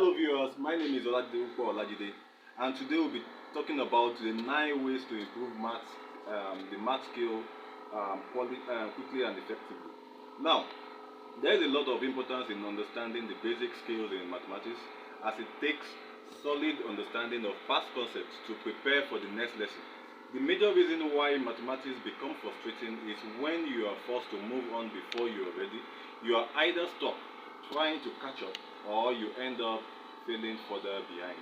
Hello viewers, my name is Olajide, and today we'll be talking about the 9 ways to improve the math skill quickly and effectively. Now, there is a lot of importance in understanding the basic skills in mathematics, as it takes solid understanding of past concepts to prepare for the next lesson. The major reason why mathematics become frustrating is when you are forced to move on before you are ready. You are either stuck trying to catch up, or you end up feeling further behind.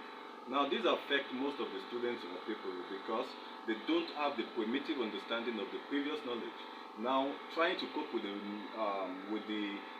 Now, these affect most of the students or people because they don't have the primitive understanding of the previous knowledge. Now, trying to cope with the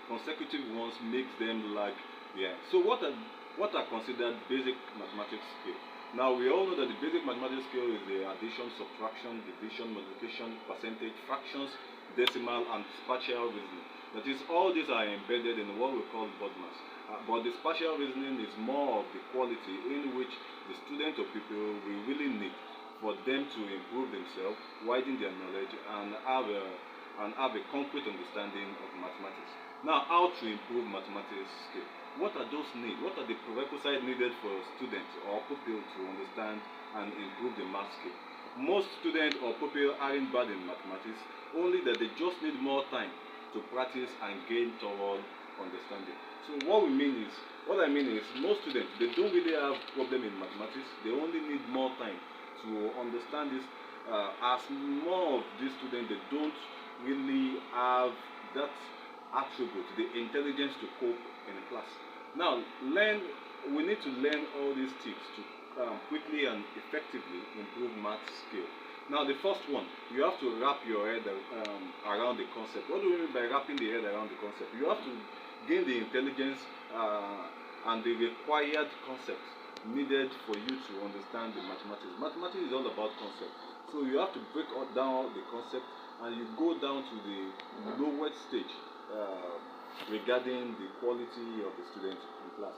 consecutive ones makes them lag behind. So, what are considered basic mathematics skills? Now, we all know that the basic mathematics skill is the addition, subtraction, division, multiplication, percentage, fractions, decimal, and spatial reasoning. That is, all these are embedded in what we call board maths. But the spatial reasoning is more of the quality in which the student or people will really need for them to improve themselves, widen their knowledge, and have a concrete understanding of mathematics. Now, how to improve mathematics skill? What are those needs? What are the prerequisites needed for students or pupils to understand and improve the math skill? Most students or pupils aren't bad in mathematics, only that they just need more time to practice and gain thorough understanding. So what I mean is most students, they don't really have problem in mathematics, they only need more time to understand this. As more of these students, they don't really have that attribute, the intelligence to cope in class. Now, we need to learn all these tips to quickly and effectively improve math skill. Now, the first one, you have to wrap your head around the concept. What do we mean by wrapping the head around the concept? You have to gain the intelligence and the required concepts needed for you to understand the mathematics. Mathematics is all about concept. So you have to break down the concept and you go down to the lowest stage regarding the quality of the student in class.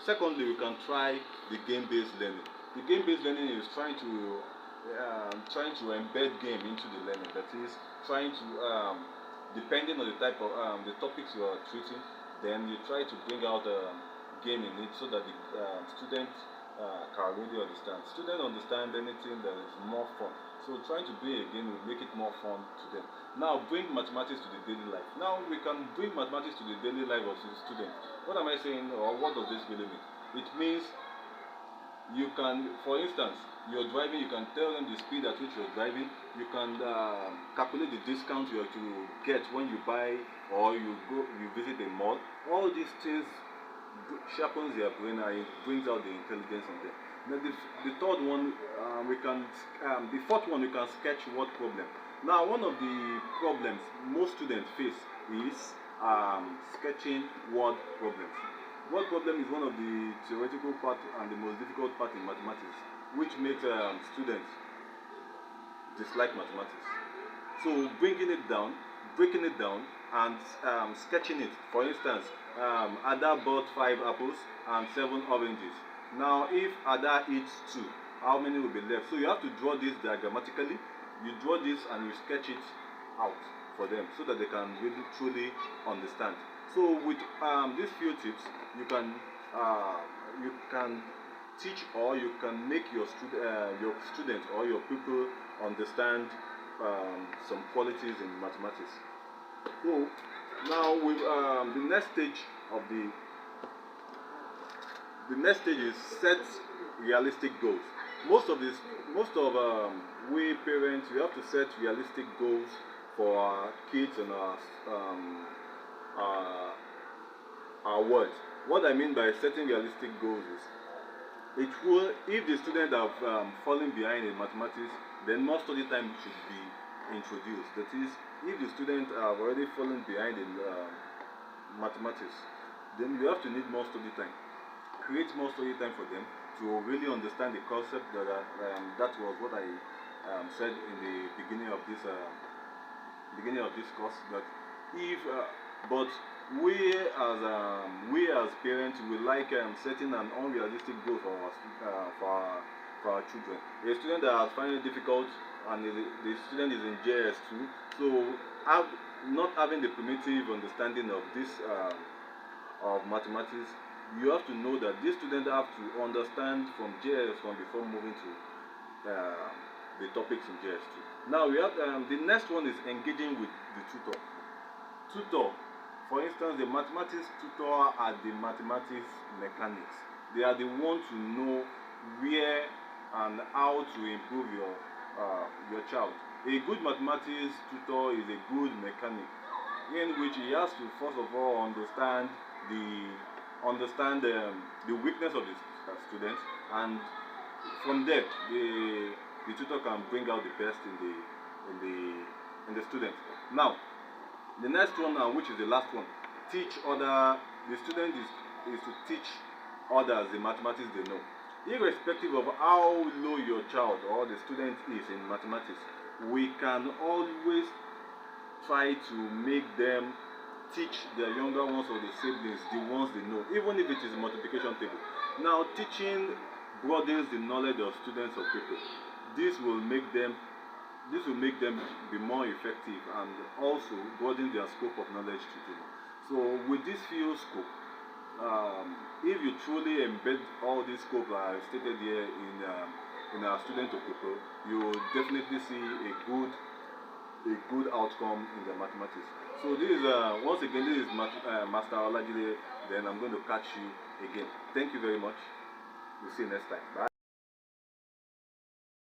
Secondly, we can try the game-based learning. The game-based learning is trying to embed game into the learning. That is, trying to depending on the type of the topics you are treating, then you try to bring out game in it so that the student can really understand. Students understand anything that is more fun. So trying to bring a game will make it more fun to them. Now, bring mathematics to the daily life. Now we can bring mathematics to the daily life of the student. What am I saying, or what does this really mean? It means you can, for instance, you're driving, you can tell them the speed at which you're driving. You can calculate the discount you have to get when you buy or you visit a mall. All these things sharpens their brain and it brings out the intelligence in them. Now the third one, the fourth one, you can sketch word problem. Now, one of the problems most students face is sketching word problems. Word problem is one of the theoretical part and the most difficult part in mathematics, which makes students dislike mathematics. So breaking it down, and sketching it. For instance, Ada bought 5 apples and 7 oranges. Now, if Ada eats 2, how many will be left? So you have to draw this diagrammatically. You draw this and you sketch it out for them so that they can really truly understand. So with these few tips, you can teach, or you can make your student or your pupil understand some qualities in mathematics. So now with the next stage is set realistic goals. Most of we parents, we have to set realistic goals for our kids and our words. What I mean by setting realistic goals is, if the students have fallen behind in mathematics, then more study time should be introduced. That is, if the students have already fallen behind in mathematics, then you have to need more study time. Create more study time for them to really understand the concept. That was what I said in the beginning of this course. That but we as parents, we like setting an unrealistic goal for our children. A student that has found it difficult, and the student is in JS2, so not having the primitive understanding of this of mathematics, you have to know that these students have to understand from JS1 before moving to uh, the topics in JS2. Now we have the next one is engaging with the tutor. Tutor, for instance, the mathematics tutor are the mathematics mechanics. They are the ones to know where and how to improve your child. A good mathematics tutor is a good mechanic, in which he has to first of all the weakness of the students, and from there the tutor can bring out the best in the in the student. Now the next one, which is the last one, teach other. The student is to teach others the mathematics they know, irrespective of how low your child or the student is in mathematics. We can always try to make them teach their younger ones or the siblings the ones they know, even if it is a multiplication table. Now, teaching broadens the knowledge of students or people. This will make them be more effective and also broaden their scope of knowledge to do. So with this few scope, if you truly embed all this scope I stated here in our student or people, you will definitely see a good outcome in the mathematics. So this is once again, this is Master Olajide. Then I'm going to catch you again. Thank you very much. We'll see you next time. Bye.